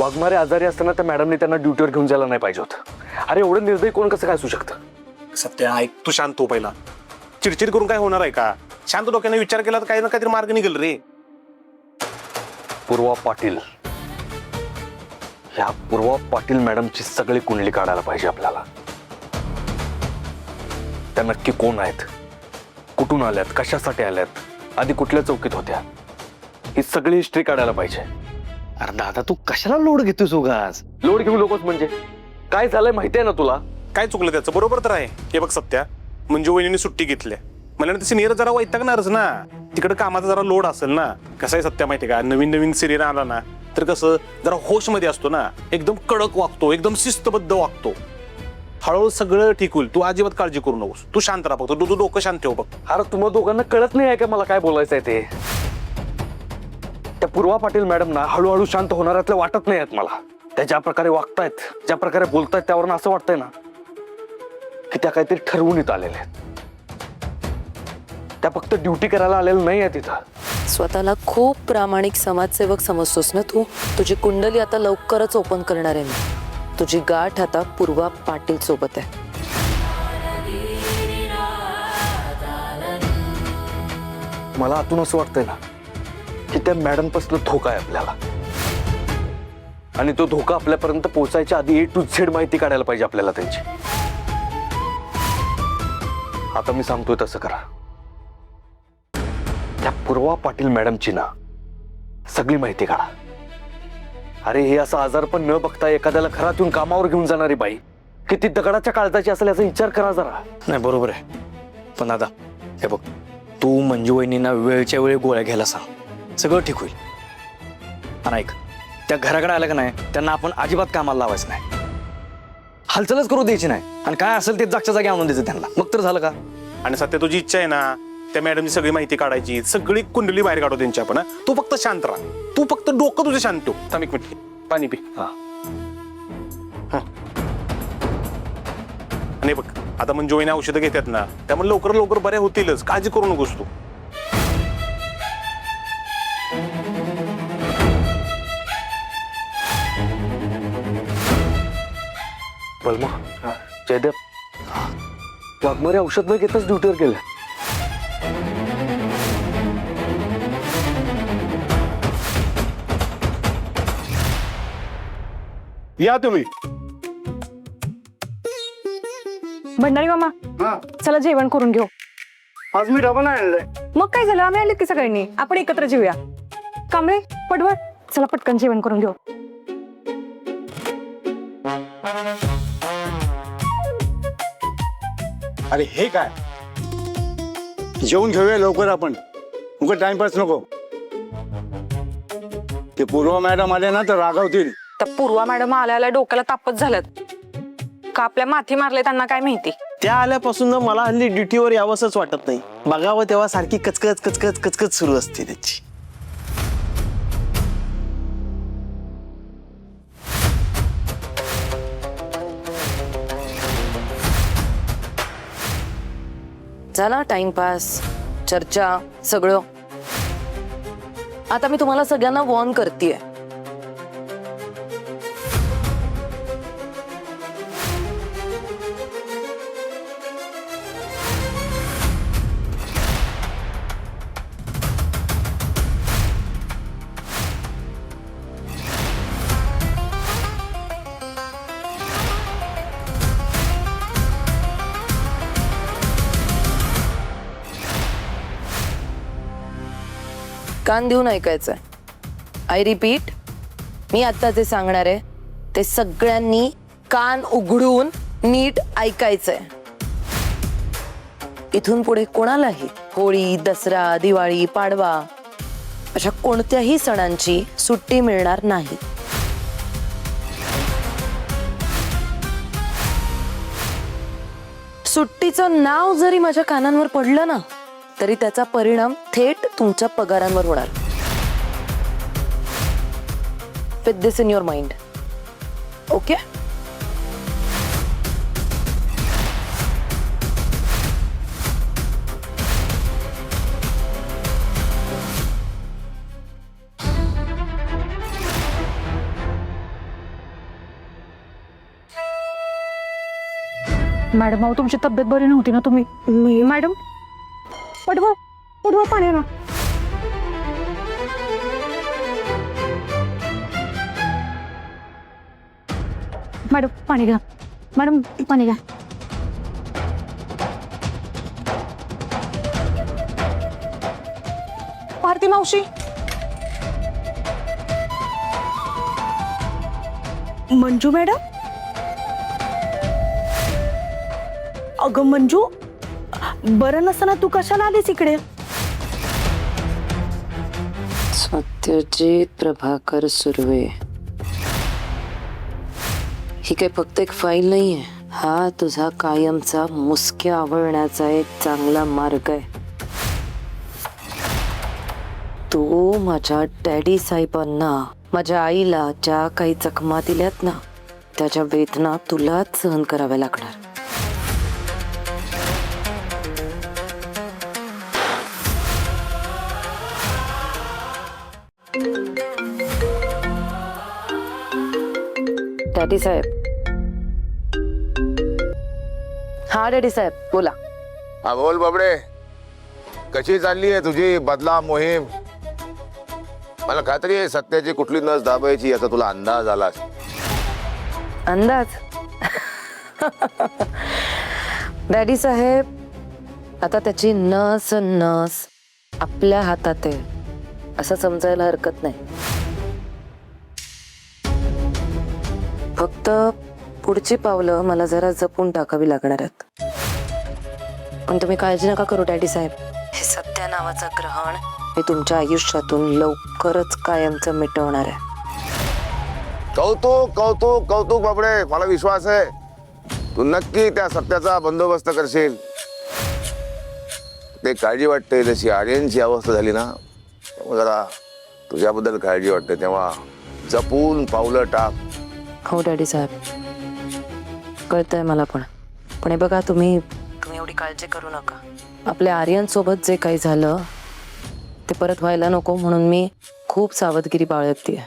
वाघमारे आजारी असताना त्या मॅडमने त्यांना ड्युटीवर घेऊन जायला नाही पाहिजे होतं. अरे एवढं निर्दयी कोण कसं काय असू शकतं? सत्या ऐक, तू शांत हो पहिला. चिडचिड करून काय होणार आहे का? शांत डोक्याने विचार केला तर काही ना काहीतरी मार्ग निघेल रे. पूर्वा पाटील, या पूर्वा पाटील मॅडमची सगळी कुंडली काढायला पाहिजे आपल्याला. त्या नक्की कोण आहेत, कुठून आल्यात, कशासाठी आल्यात, आधी कुठल्या चौकीत होत्या, ही सगळी हिस्ट्री काढायला पाहिजे. अरे दादा तू कशाला लोड घेतोस उगाच? लोड घेऊ नकोस म्हणजे काय झालंय माहितीये ना तुला? काय चुकलं त्याचं? बरोबर तर आहे. हे बघ सत्या, म्हणजे वहिनीने सुट्टी घेतली मला ना, सिनियर जरा वैतागणारच ना. तिकडे कामाचा जरा लोड असेल ना. कसं आहे सत्या माहितीये का, नवीन नवीन सिनियर आला ना तर कसं जरा होश मध्ये असतो ना, एकदम कडक वागतो, एकदम शिस्तबद्ध वागतो. हळूहळू सगळं ठीक होईल. तू अजिबात काळजी करू नकोस. तू शांत राहा फक्त. तू डोकं शांत ठेव बघ. अरे तुम्हाला दोघांना कळत नाही आहे का मला काय बोलायचंय ते? त्या पूर्वा पाटील मॅडम ना हळूहळू शांत होणाऱ्यातलं वाटत नाही आहेत मला. त्या ज्या प्रकारे वागतायत, ज्या प्रकारे बोलतायत, त्यावरून असं वाटतंय ना की त्या काहीतरी ठरवून इथं आलेल्या आहेत. त्या फक्त ड्युटी करायला आलेल्या नाही आहेत इथं. स्वतःला खूप प्रामाणिक समाजसेवक समजतोस ना तू. तुझी कुंडली आता लवकरच ओपन करणार आहे मी. तुझी गाठ आता पूर्वा पाटील सोबत आहे. मला आतून असं वाटतंय ना की त्या मॅडम पासून धोका आहे आपल्याला, आणि तो धोका आपल्यापर्यंत पोहोचायच्या आधी A to Z माहिती काढायला पाहिजे आपल्याला त्यांची. आता मी सांगतोय तसं करा. त्या पूर्वा पाटील मॅडमची ना सगळी माहिती काढा. अरे हे असं आजार पण न बघता एखाद्याला घरातून कामावर घेऊन जाणारी बाई किती दगडाच्या काळजाची असेल याचा विचार करा जरा. नाही बरोबर आहे, पण दादा हे बघ, तू मंजू वहिनींना वेळच्या वेळी गोळ्या घ्यायला सांग, सगळं ठीक होईल. आणि ऐक, त्या घराकडे आल्या का नाही त्यांना आपण अजिबात कामाला लावायचं नाही, हालचालच करू द्यायची नाही, आणि काय असेल ते जागच्या जागी आणून द्यायचं त्यांना. मग तर झालं का? आणि सत्या तुझी इच्छा आहे ना त्या मॅडमची सगळी माहिती काढायची, सगळी कुंडली बाहेर काढू त्यांची आपण. तू फक्त शांत राहा. तू फक्त डोकं तुझं शांत ठेव. थांब एक मिनिट, पाणी पी. आणि बघ आता मंजू वहिनी औषधं घेतात ना, त्यामुळे लवकर लवकर बऱ्या होतीलच. काळजी करू नकोस तू. बलमा, जयदेव, वाघमारे औषध न घेताच ड्युटीवर गेले. या तुम्ही. भंडारी मामा, चला जेवण करून घेऊ. आज मी डबा नाही आणलाय. मग काय झालं, आम्ही आले की सगळ्यांनी, आपण एकत्र जेऊया. कांबळे पटवळ, चला पटकन जेवण करून घेऊ. अरे हे काय, जेवून घेऊया लवकर आपण, उगा टाइमपास नको. ते पूर्वा मॅडम आले ना तर रागावतील. तर पूर्वा मॅडम आल्याला डोक्याला तापच झाल्यात का आपल्या माथी मारले त्यांना काय माहिती. त्या आल्यापासून मला हल्ली ड्युटीवर यावंसच वाटत नाही. बघावं तेव्हा सारखी कचकच कचकच कचकच सुरू असते त्याची. झाला टाइमपास, चर्चा, सगळं. आता मी तुम्हाला सगळ्यांना वॉर्न करतेय. कान देऊन ऐकायचंय. आय रिपीट, मी आता जे सांगणार आहे ते सगळ्यांनी कान उघडून नीट ऐकायचंय. इथून पुढे कोणालाही होळी, दसरा, दिवाळी, पाडवा अशा कोणत्याही सणांची सुट्टी मिळणार नाही. सुट्टीचं नाव जरी माझ्या कानांवर पडलं ना तरी त्याचा परिणाम थेट तुमच्या पगारांवर होणार. With this in your mind. Okay? Madam अहो तुमची तब्येत बरी नव्हती ना तुम्ही मॅडम पटवा पाणी ना. मॅडम पाणी घ्या. मॅडम पाणी घ्या. भारती मावशी मंजू मॅडम. अगं मंजू, बरं नसताना तू कशाला आलीस इकडे? सत्यजित प्रभाकर सुर्वे ही काही फक्त एक फाईल नाहीये, हा तुझा कायमचा मुसक्या आवळण्याचा एक चांगला मार्ग आहे. तू माझ्या डॅडी साहेबांना, माझ्या आईला ज्या काही जखमा दिल्यात ना, त्याच्या वेदना तुलाच सहन कराव्या लागणार. डॅडी साहेब. हा डॅडी साहेब बोला. हा बोल बाबडे, कशी चालली आहे तुझी बदला मोहीम? मला खात्री आहे सत्याची कुठली नस दाबायची याचा तुला अंदाज आलास. अंदाज? डॅडी साहेब, आता त्याची नस नस आपल्या हातात आहे असं समजायला हरकत नाही. फक्त पुढची पावलं मला जरा जपून टाकावी लागणार आहेत. पण तुम्ही काळजी नका करू डॅडी साहेब, हे सत्या नावाचं ग्रहण मी तुमच्या आयुष्यातून लवकरच कायमचं मिटवणार आहे. कौतुक कौतुक कौतुक बाबडे, मला विश्वास आहे तू नक्की त्या सत्याचा बंदोबस्त करशील. ते काळजी वाटते जशी आर्यनची अवस्था झाली ना, तेव्हा जरा तुझ्याबद्दल काळजी वाटते, तेव्हा जपून पावलं टाक. हो डॅडी साहेब, कळतंय मला पण हे बघा, तुम्ही एवढी काळजी करू नका. आपल्या आर्यन सोबत जे काही झालं ते परत व्हायला नको म्हणून मी खूप सावधगिरी बाळगतीये.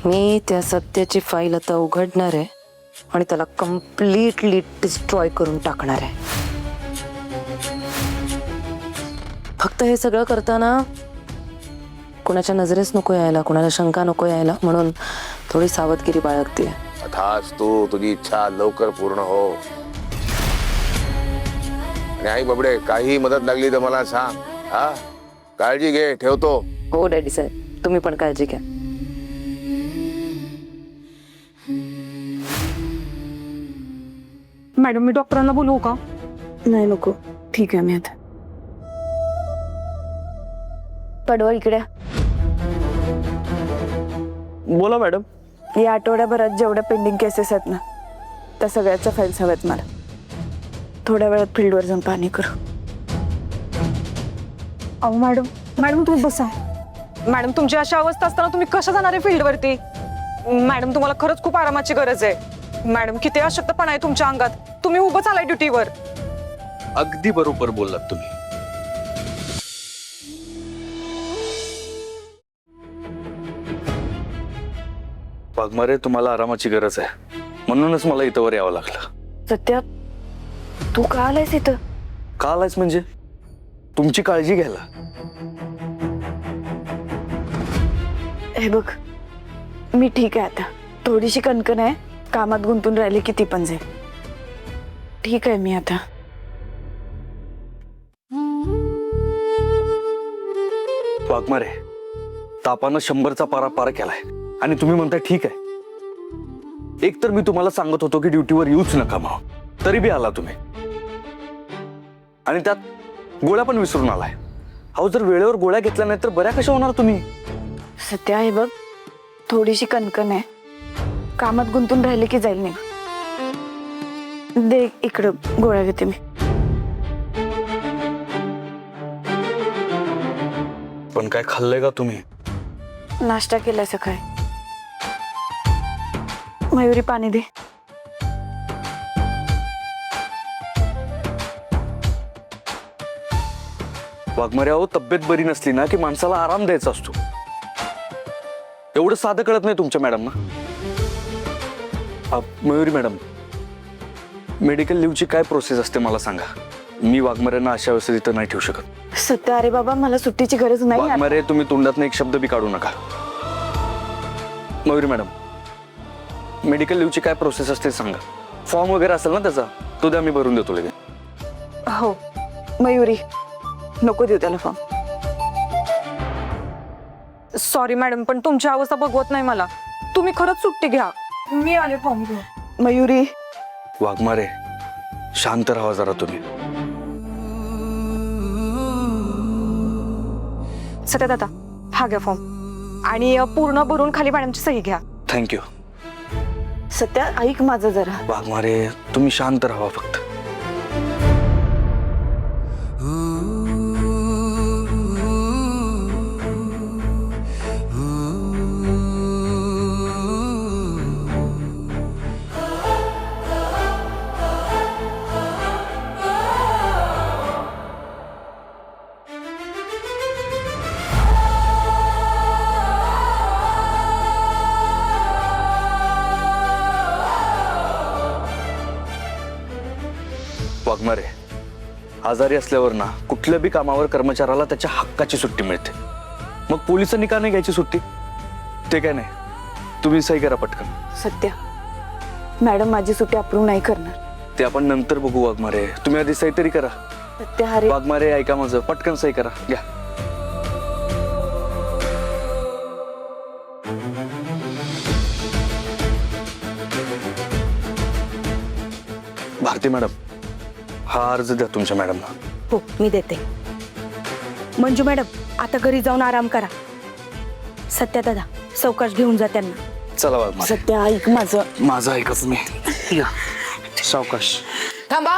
मी त्या सत्याची फाईल आता उघडणार आहे आणि त्याला कम्प्लिटली डिस्ट्रॉय करून टाकणार आहे. फक्त हे सगळं करताना कोणाच्या नजरेस नको यायला, कोणाला शंका नको यायला म्हणून थोडी सावधगिरी बाळगते. अथाच तू तुझी इच्छा लवकर पूर्ण हो. आणि आई बाबडे, काही मदत लागली तर मला सांग. हा, काळजी घे, ठेवतो. हो डॅडी साहेब, तुम्ही पण काळजी घ्या. मॅडम मी डॉक्टरांना बोलवू का? नाही नको, ठीक आहे मी आता. पडवळ इकडे. बोला मॅडम. या आठवड्याभरात जेवढ्या पेंडिंग केसेस आहेत ना, त्या सगळ्याच्या फाईल्स हव्यात मला. थोड्या वेळात फील्डवर जाऊन पाहणी करू. अहो मॅडम तुम्ही बसा. मॅडम तुमची अशी अवस्था असताना तुम्ही कसं जाणार आहे फील्डवरती? मॅडम तुम्हाला खरंच खूप आरामाची गरज आहे. मॅडम किती अशक्तपणा आहे तुमच्या अंगात, तुम्ही उभंच आलाय ड्युटीवर. अगदी बरोबर बोललात तुम्ही. वाघमारे, तुम्हाला आरामाची गरज आहे म्हणूनच मला इथं वर यावं लागलं. सत्या, तू का आलायस इथं? का आलायस म्हणजे? तुमची काळजी घ्यायला. हे बघ, मी ठीक आहे आता. थोडीशी कणकण आहे, कामात गुंतून राहिले किती पण जाईल. ठीक आहे मी आता. वाघमारे, तापानं 100चा पारा पार केलाय आणि तुम्ही म्हणताय ठीक आहे. एक तर मी तुम्हाला सांगत होतो की ड्युटीवर येऊच नका म्हणून, तरी बी आला तुम्ही. आणि त्यात गोळ्या पण विसरून आलाय. अहो, जर वेळेवर गोळ्या घेतल्या नाही तर बऱ्या कशा होणार तुम्ही? सत्या, हे बघ, थोडीशी कणकण आहे, कामात गुंतून राहिले की जाईल नाही. दे इकडं, गोळ्या घेते मी. पण काय खाल्लंय का तुम्ही? नाश्ता केलाय सकाळी. मयुरी पाणी दे. वाघमारे, अहो तब्येत बरी नसली ना की माणसाला आराम द्यायचा असतो. एवढं साधं कळत नाही तुमच्या मॅडम ना. मयुरी मॅडम, मेडिकल लिव्हची काय प्रोसेस असते मला सांगा. मी वाघमारेंना अशा अवस्थेत इथं नाही ठेवू शकत. सत्य अरे बाबा मला सुट्टीची गरज नाही आता. वाघमारे तुम्ही तोंडात एक शब्द बी काढू नका. मयुरी मॅडम, मेडिकल लिव्हची काय प्रोसेस असते सांगा. फॉर्म वगैरे असेल ना त्याचा, तो द्या, मी भरून देतो लगेच. हो मयुरी नको देऊ त्याला फॉर्म. सॉरी मॅडम, पण तुमची अवस्था बघवत नाही मला. तुम्ही खरंच सुट्टी घ्या. मी आले फॉर्म घेऊन. मयुरी वाघमारे शांत राहा जरा तुम्ही. सत्या दादा, हा घ्या फॉर्म आणि पूर्ण भरून खाली मॅडमची सही घ्या. थँक्यू. सत्या ऐक माझं जरा. वाघमारे तुम्ही शांत राहा फक्त. वाघमारे, आजारी असल्यावर ना कुठल्या बी कामावर कर्मचाऱ्याला त्याच्या हक्काची सुट्टी मिळते. मग पोलिसांनी का नाही घ्यायची सुट्टी? ते काय नाही, तुम्ही सही करा पटकन. सत्या मॅडम माझी सुट्टी अप्रूव्ह नाही करणार. ते आपण नंतर बघू वाघमारे, तुम्ही आधी सही तरी करा. सत्या अरे वाघमारे ऐका माझं, पटकन सही करा. घ्या. भारती मॅडम, हा अर्ज द्या तुमच्या मॅडमला. हो मी देते. मंजू मॅडम, आता घरी जाऊन आराम करा. सत्या दादा सावकाश घेऊन जा त्यांना. चला वाघमारे. सत्या ऐक माझं. माझं ऐका तुम्ही. या सावकाश. थांबा.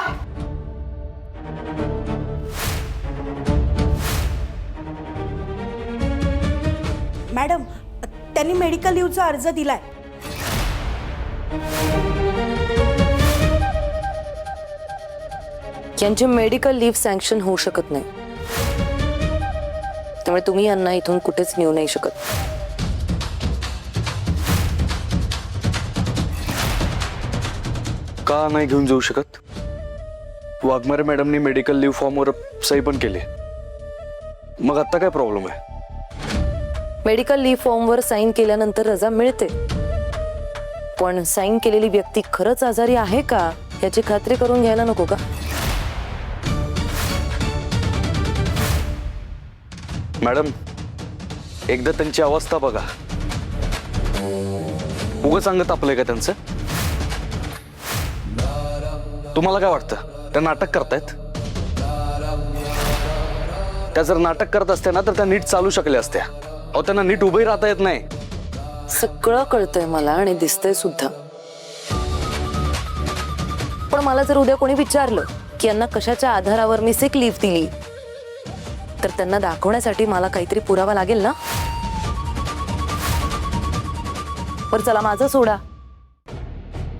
मॅडम, त्यांनी मेडिकल लीव्हचा अर्ज दिलाय. यांचे मेडिकल लिव्ह सँक्शन होऊ शकत नाही, त्यामुळे तुम्ही यांना इथून कुठेच नेऊ नाही शकत. का नाही घेऊन जाऊ शकत? वाघमारे मॅडमनी मेडिकल लिव्ह फॉर्मवर सही पण केली. मग आता काय प्रॉब्लेम आहे? मेडिकल लिव्ह फॉर्मवर साईन केल्यानंतर रजा मिळते, पण साईन केलेली व्यक्ती खरंच आजारी आहे का याची खात्री करून घ्यायला नको का? मॅडम, एकदा त्यांची अवस्था बघा. उगाच सांगत आपलंय का त्यांचं? तुम्हाला काय वाटतं त्या नाटक करतायत? त्या जर नाटक करत असत्या ना तर त्या नीट चालू शकल्या असत्या. अहो, त्यांना नीट उभंही राहता येत नाही. सगळं कळतंय मला आणि दिसतंय सुद्धा, पण मला जर उद्या कोणी विचारलं की यांना कशाच्या आधारावर मी सिक लीव्ह दिली, तर त्यांना दाखवण्यासाठी मला काहीतरी पुरावा लागेल ना. पर चला माझं सोडा,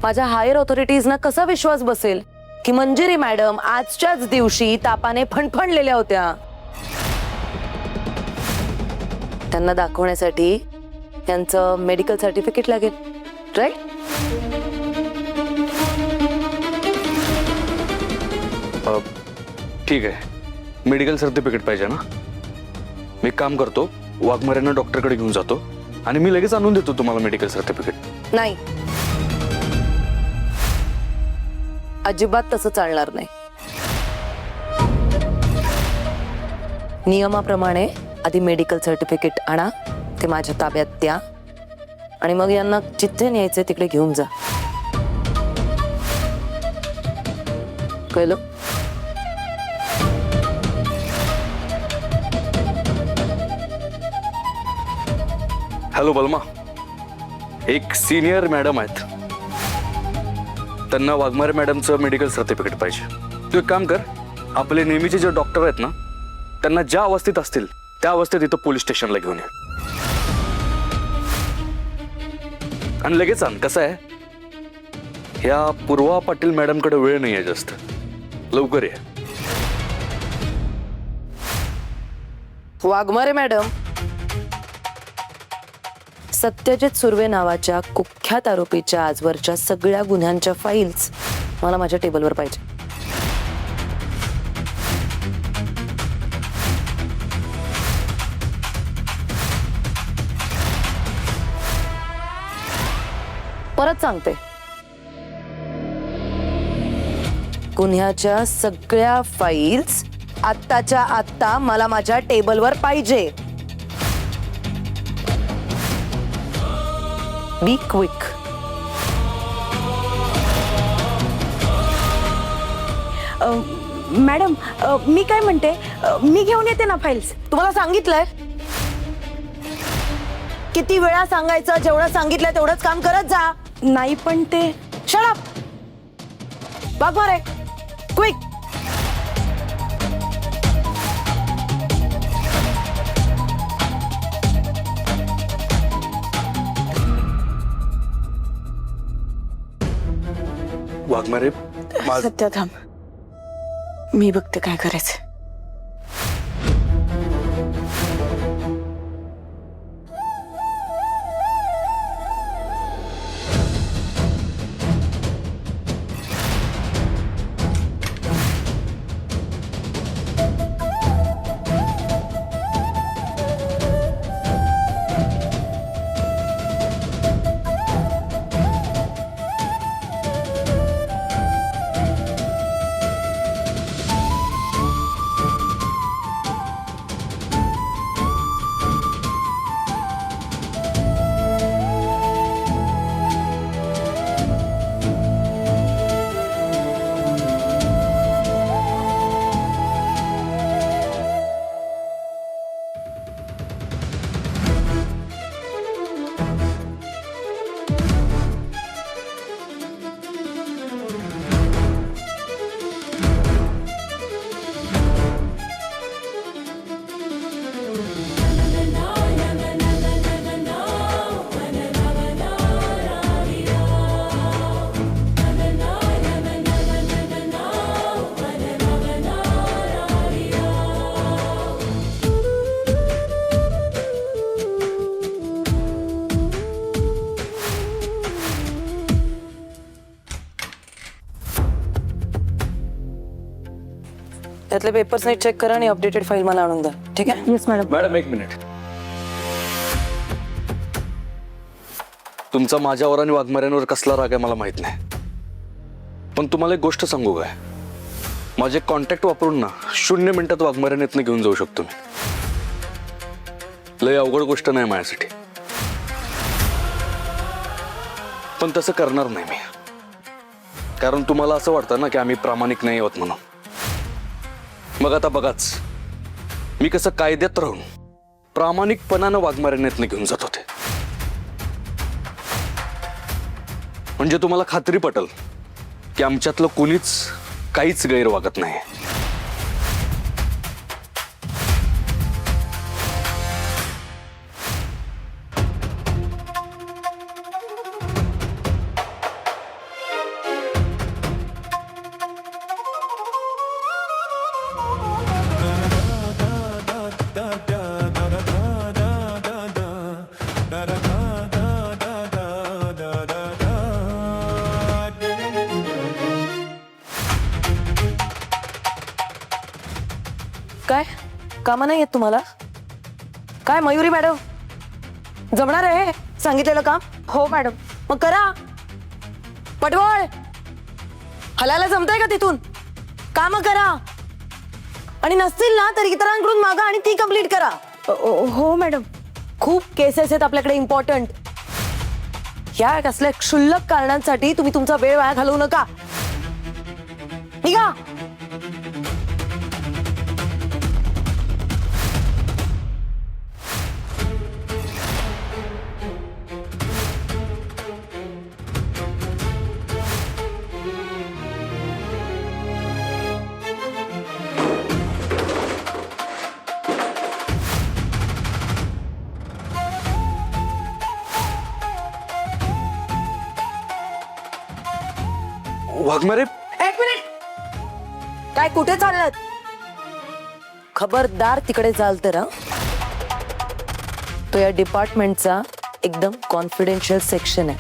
माझ्या हायर ऑथॉरिटीजना कसा विश्वास बसेल की मंजिरी मॅडम आजच्याच दिवशी तापाने फणफणलेल्या होत्या. त्यांना दाखवण्यासाठी यांचं मेडिकल सर्टिफिकेट लागेल, राईट? ठीक आहे, मेडिकल सर्टिफिकेट पाहिजे ना. मी एक काम करतो, वाघमारेंना डॉक्टरकडे घेऊन जातो आणि मी लगेच आणून देतो तुम्हाला मेडिकल सर्टिफिकेट. नाही, अजिबात तसं चालणार नाही. नियमाप्रमाणे आधी मेडिकल सर्टिफिकेट आणा, ते माझ्या ताब्यात द्या आणि मग यांना जिथे न्यायचे तिकडे घेऊन जा. कळलं? हॅलो बलमा, एक सिनियर मॅडम आहेत, त्यांना वाघमारे मॅडमचं मेडिकल सर्टिफिकेट पाहिजे. तू एक काम कर, आपले नेहमीचे जे डॉक्टर आहेत ना त्यांना ज्या अवस्थेत असतील त्या अवस्थेत इथं पोलीस स्टेशनला घेऊन ये आणि लगेच आण. कसं आहे, ह्या पूर्वा पाटील मॅडमकडे वेळ नाही आहे जास्त, लवकर ये. वाघमारे मॅडम, सत्यजित सुर्वे नावाच्या कुख्यात आरोपीच्या आजवरच्या सगळ्या गुन्ह्यांच्या फाईल्स मला माझ्या टेबलवर पाहिजे. परत सांगते, गुन्ह्याच्या सगळ्या फाईल्स आत्ताच्या आत्ता मला माझ्या टेबलवर पाहिजे. Be quick. मॅडम मी काय म्हणते, मी घेऊन येते ना फाईल्स. तुम्हाला सांगितलंय किती वेळा सांगायचं, जेवढं सांगितलंय तेवढंच काम करत जा. नाही पण ते शट अप. वाघ मारे क्विक. वाघमारे सत्या थांब, मी बघते काय करायचं. त्यातले पेपर्स नीट चेक करा आणि अपडेटेड फाईल मला आणून द्या. ठीक आहे? Yes madam. मॅडम एक मिनिट. तुमचा माझ्यावर आणि वाघमाऱ्यांवर कसला राग आहे मला माहित नाही, पण तुम्हाला एक गोष्ट सांगू काय, माझे कॉन्टॅक्ट वापरून ना 0 मिनिटात वाघमाऱ्याने इथनं घेऊन जाऊ शकतो मी. लय अवघड गोष्ट नाही माझ्यासाठी, पण तसं करणार नाही मी. कारण तुम्हाला असं वाटतं ना की आम्ही प्रामाणिक नाही आहोत म्हणून. मग आता बघाच मी कसं कायद्यात राहून प्रामाणिकपणानं वाघमाऱ्याने इथनं घेऊन जात होते. म्हणजे तुम्हाला खात्री पटल की आमच्यातलं कोणीच काहीच गैर वागत नाही. काय कामा नाही येत तुम्हाला? काय मयुरी मॅडम, जमणार आहे सांगितलेलं काम? हो मॅडम. मग करा पटवळ. हलायला जमतंय का तिथून? काम करा आणि नसतील ना तर इतरांकडून मागा आणि ती कंप्लीट करा. हो मॅडम. खूप केसेस आहेत आपल्याकडे इम्पॉर्टंट. या कसल्या क्षुल्लक कारणांसाठी तुम्ही तुमचा वेळ वाया घालवू नका. निघा. वाघमारे एक मिनिट. काय कुठे चाललात? खबरदार तिकडे जाल तर. तो या डिपार्टमेंटचा एकदम कॉन्फिडेन्शियल सेक्शन आहे.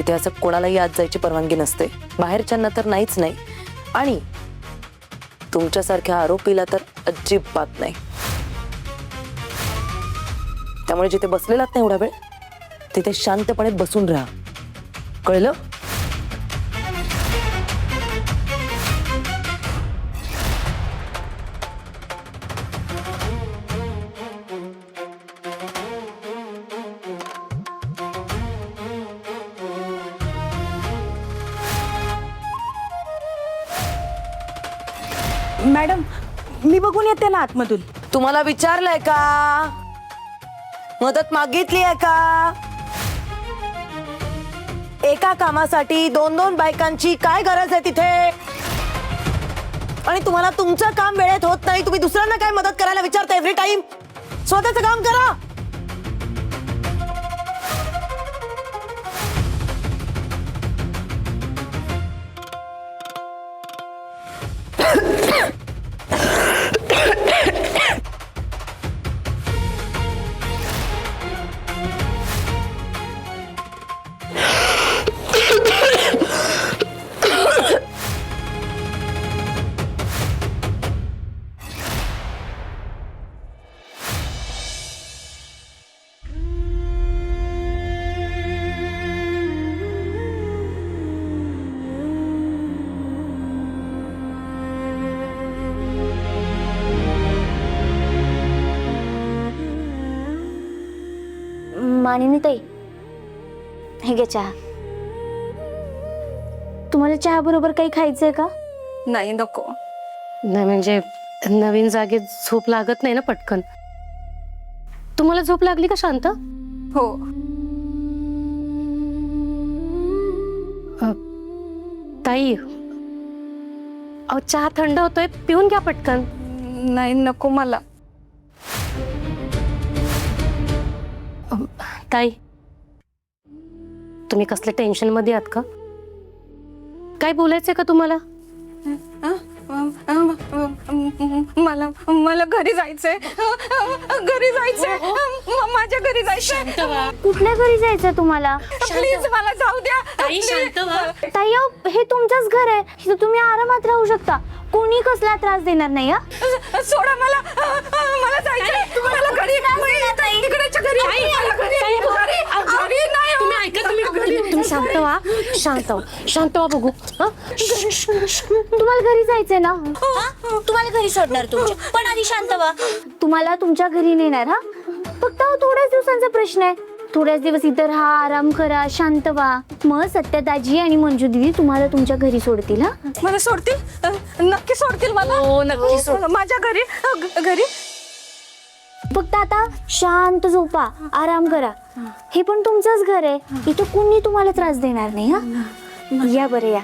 तिथे असं कोणालाही आत जायची परवानगी नसते, बाहेरच्यांना तर नाहीच नाही, आणि तुमच्यासारख्या आरोपीला तर अजिबात नाही. त्यामुळे जिथे बसलेलात नाही एवढा वेळ, तिथे शांतपणे बसून राहा, कळलं? मॅडम मी बघून येते ना आतमधून. तुम्हाला विचारलंय का? मदत मागितली आहे का? एका कामासाठी 2-2 बायकांची काय गरज आहे तिथे? आणि तुम्हाला तुमचं काम वेळेत होत नाही, तुम्ही दुसऱ्यांना काय मदत करायला विचारता एव्हरी टाइम? स्वतःचं काम करा. मानिनी ताई, हे घे चहा. तुम्हाला चहा बरोबर काही खायचंय का? नाही, नको. नाही म्हणजे नवीन जागेत झोप लागत नाही ना पटकन. तुम्हाला झोप लागली का शांत? हो. ताई, अहो चहा थंड होतोय, पिऊन घ्या पटकन. नाही, नको मला. ताई, तुम्ही कसल्या टेन्शन मध्ये आहात का? काय बोलायचंय का तुम्हाला? मला घरी जायचंय, घरी जायचंय, माझ्या घरी जायचंय. कुठल्या घरी जायचं तुम्हाला? प्लीज मला जाऊ द्या. ताई शांत व्हा. ताई अहो, हे तुमचंच घर आहे, इथं तुम्ही आरामात राहू शकता, कोणी कसला त्रास देणार नाही. सोडा मला, मला जायचंय. मला घरी तिकडेच्या घरी. मला घरी नाही. तुम्ही ऐका, तुम्ही शांत व्हा, शांत व्हा बघू. तुम्हाला घरी जायचंय ना? तुम्हाला घरी सोडणार तुमच्या, पण आधी शांत व्हा. तुम्हाला तुमच्या घरी नेणार. हा फक्त थोड्याच दिवसांचा प्रश्न आहे, थोड्याच दिवस इथं राहा, आराम करा, शांत व्हा. मग सत्यदाजी आणि मंजू दीदी तुम्हाला तुमच्या घरी सोडतील. हा मला सोडतील, नक्की सोडतील मला. हो नक्की सोड. माझ्या घरी, घरी. फक्त आता शांत झोपा, आराम करा. हे पण तुमचंच घर आहे, इथं कुणी तुम्हाला त्रास देणार नाही. हा या बरं या.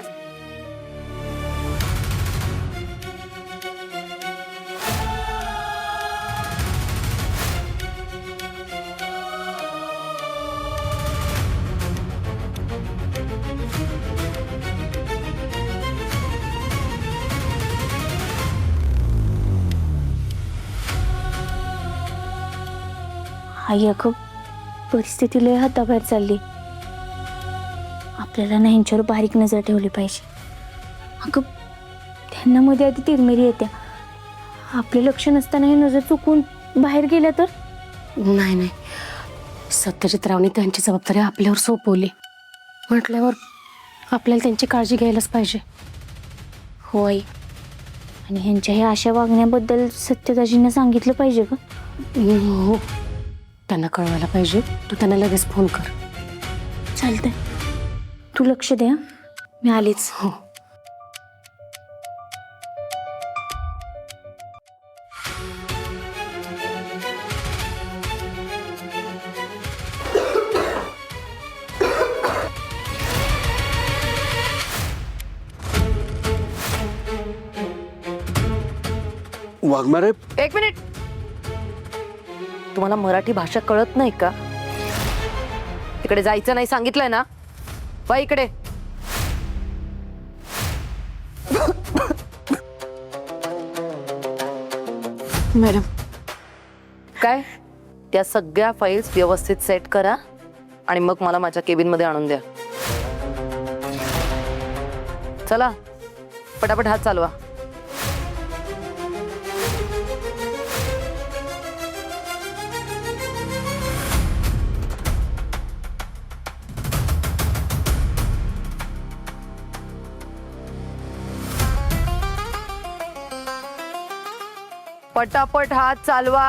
आई अगं, परिस्थिती लय हाताबाहेर चालली, आपल्याला ना ह्यांच्यावर बारीक नजर ठेवली पाहिजे. अगं त्यांना मध्ये आधी तिरमिरी येत्या, आपले लक्ष नसताना हे नजर चुकून बाहेर गेल्या तर? नाही नाही, सत्यजित रावने त्यांची जबाबदारी आपल्यावर सोपवली म्हटल्यावर आपल्याला त्यांची काळजी घ्यायलाच पाहिजे. हो आई, आणि ह्यांच्या ह्या अशा वागण्याबद्दल सत्यदाजींना सांगितलं पाहिजे का? हो, त्यांना कळवायला पाहिजे. तू त्यांना लगेच फोन कर. चालतंय, तू लक्ष दे. मी आलीच. हो. वाघमारे, एक मिनिट. तुम्हाला मराठी भाषा कळत नाही का? तिकडे जायचं नाही सांगितलंय ना? वा इकडे. मॅडम, काय? त्या सगळ्या फाईल्स व्यवस्थित सेट करा आणि मग मला माझ्या केबिन मध्ये आणून द्या. चला पटापट हात चालवा. पटापट हात चालवा.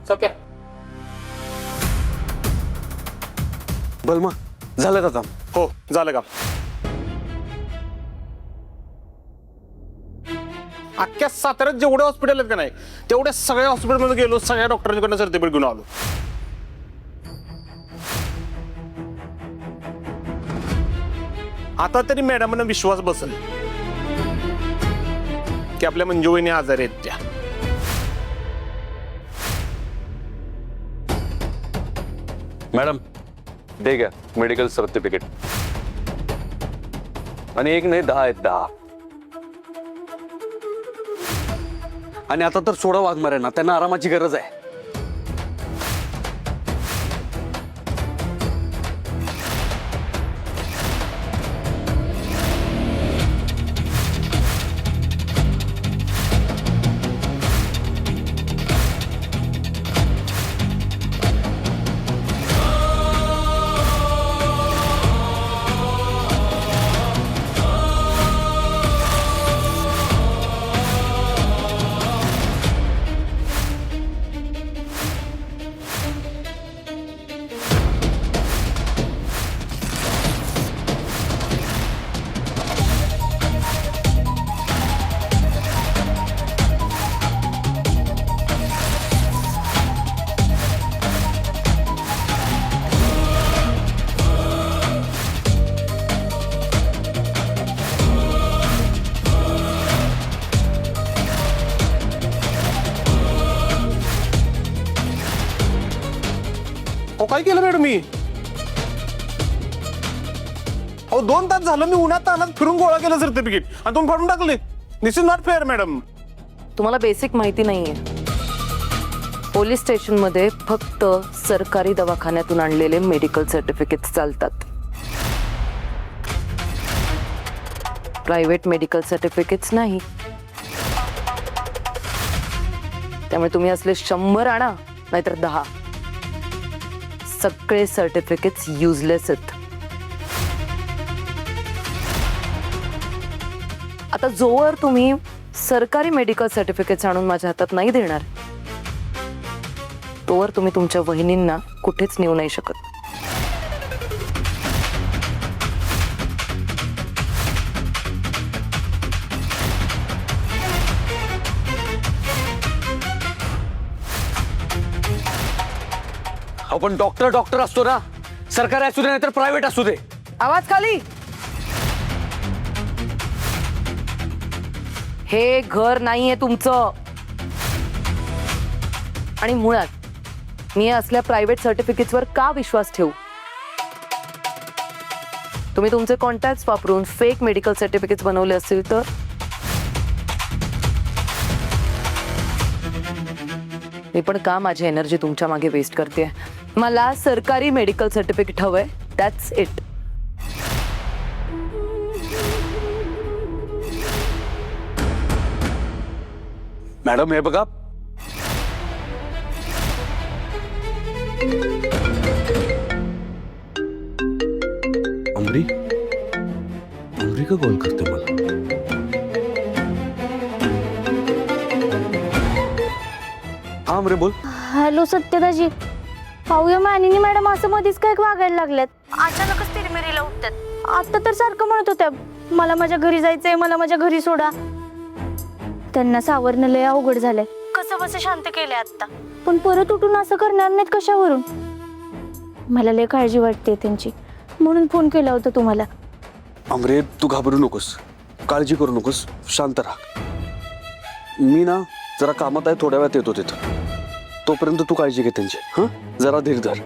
सत्या बलमा झालं का काम? हो झालं का? अख्ख्या साताऱ्यात जेवढे हॉस्पिटल आहेत का नाही तेवढ्या सगळ्या हॉस्पिटलमध्ये गेलो, सगळ्या डॉक्टरांकडनं सर्टिफिकेट घेऊन आलो. आता तरी मॅडमांना विश्वास बसेल की आपल्या मंजू वहिनी आजारी आहेत त्या. मॅडम दे घ्या मेडिकल सर्टिफिकेट. आणि एक नाही 10 आहेत 10. आणि आता तर सोडा वाघमाऱ्यांना, त्यांना आरामाची गरज आहे. हो काय केलं मॅडम मी? अहो 2 तास झालं मी उन्हात तानात फिरून गोळा केलं सर्टिफिकेट आणि तुम्ही फाडून टाकले. दिस इज नॉट फेअर मॅडम. तुम्हाला बेसिक माहिती नाहीये. पोलीस स्टेशन मध्ये फक्त सरकारी दवाखान्यातून आणलेले मेडिकल सर्टिफिकेट चालतात. प्रायव्हेट मेडिकल सर्टिफिकेट्स नाही. त्यामुळे तुम्ही असले 100 आणा नाहीतर 10. सगळे सर्टिफिकेट्स युजलेस आहेत. आता जोवर तुम्ही सरकारी मेडिकल सर्टिफिकेट्स आणून माझ्या हातात नाही देणार तोवर तुम्ही तुमच्या वहिनींना कुठेच नेऊ नाही शकत. आपण डॉक्टर असतो ना, सरकारी असू दे नाहीतर प्रायव्हेट असू दे. आवाज खाली. हे घर नाहीये तुमचं. आणि मुळात मी असल्या प्रायव्हेट सर्टिफिकेट्सवर का विश्वास ठेवू? तुम्ही तुमचे कॉन्टॅक्ट्स वापरून फेक मेडिकल सर्टिफिकेट्स बनवले असतील तर मी पण का माझी एनर्जी तुमच्या मागे वेस्ट करते? मला सरकारी मेडिकल सर्टिफिकेट हवंय. That's it. मॅडम हे बघा, अमरी का कॉल करते मला? हा अमरे बोल. हॅलो सत्यदाजी, पाहूया मानिनी मॅडम असं मध्येच काय वागायला लागल्यात. अचानकच तिरमिरीला उठतात. आता तर सारखं म्हणत होत्या मला माझ्या घरी जायचंय, मला माझ्या घरी सोडा. त्यांना सावरणं लय अवघड झालंय. कसं बस शांत केलंय आता, पण परत उठून असं करणार नाहीत कशावरून? मला लय काळजी वाटते त्यांची, म्हणून फोन केला होता तुम्हाला. अमरे तू घाबरू नकोस, काळजी करू नकोस, शांत राहा. मी ना जरा कामात आहे, थोड्या वेळात येतो तिथं. तोपर्यंत तू काळजी घे त्यांची. जरा धीर धर.